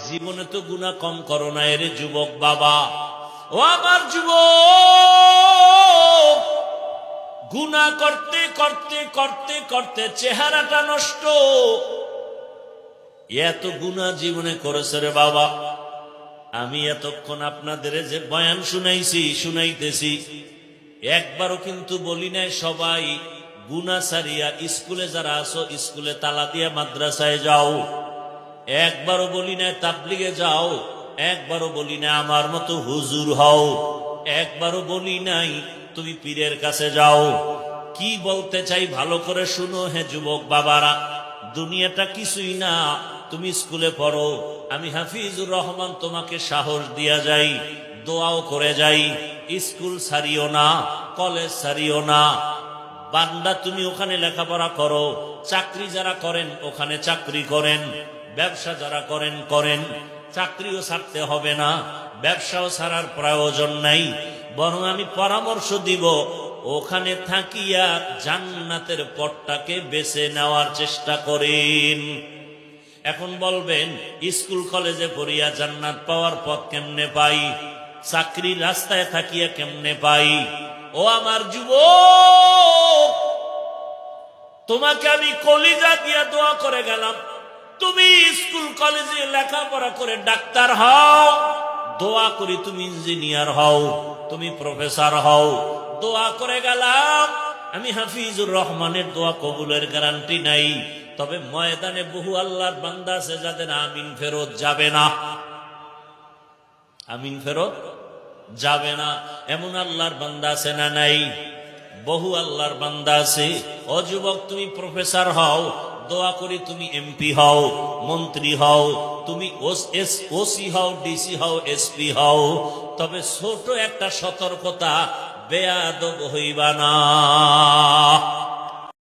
জীবনে তো গুনাহ কম করো না এরে যুবক বাবা। ও আমার যুবক, গুনাহ করতে করতে করতে করতে চেহারাটা নষ্ট। এত গুনাহ জীবনে করেছে রে বাবা। আমি এতক্ষণ আপনাদের যে বয়ান শুনাইতেছি, একবারও কিন্তু বলি নাই সবাই গুনাহ ছাড়িয়া স্কুলে যারা আছো স্কুলে তালা দিয়ে মাদ্রাসায় যাও। একবারও বলি নাই তাবলিগে যাও। একবারও বলি নাই আমার মতো হুজুর হও। একবারও বলি নাই তুমি পীরের কাছে যাও। কি বলতে চাই ভালো করে শুনো হে যুবক বাবারা। দুনিয়াটা কিছুই না, তুমি স্কুলে পড়ো। আমি হাফিজুর রহমান তোমাকে সাহস দিয়া যাই, দোয়াও করে যাই, স্কুল ছাড়িও না, কলেজ ছাড়িও না। বান্দা তুমি ওখানে লেখাপড়া করো, চাকরি যারা করেন ওখানে চাকরি করেন, ব্যবসা যারা করেন করেন। চাকরিও ছাড়তে হবে না, ব্যবসাও ছাড়ার প্রয়োজন নাই। বরং আমি পরামর্শ দিব ওখানে থাকিয়া জান্নাতের পথটাকে বেছে নেওয়ার চেষ্টা করেন। এখন বলবেন স্কুল কলেজে পড়িয়া জান্নাত পাওয়ার পথ কেমনে পাই, চাকরি রাস্তায় থাকিয়া কেমনে পাই? ও আমার যুবক, তোমাকে আমি কলিজা দিয়া দোয়া করে গেলাম, তুমি স্কুল কলেজে লেখাপড়া করে ডাক্তার হও। দোয়া করি তুমি ইঞ্জিনিয়ার হও, তুমি প্রফেসর হও। দোয়া করে গেলাম। আমি হাফিজুর রহমানের দোয়া কবুলের গ্যারান্টি নাই, তবে ময়দানে বহু আল্লাহর বান্দা আছে যাদের আমিন ফেরত যাবে না। আমিন ফেরত যাবে না এমন আল্লাহর বান্দা আছে না নাই? বহু আল্লাহর বান্দা আছে। ও যুবক, তুমি প্রফেসর হও, দোয়া করি তুমি এমপি হও, মন্ত্রী হও, তুমি ওসি হও, ডিসি হও, এসপি হও। তবে ছোট একটা সতর্কতা, বেয়াদব হইবা না।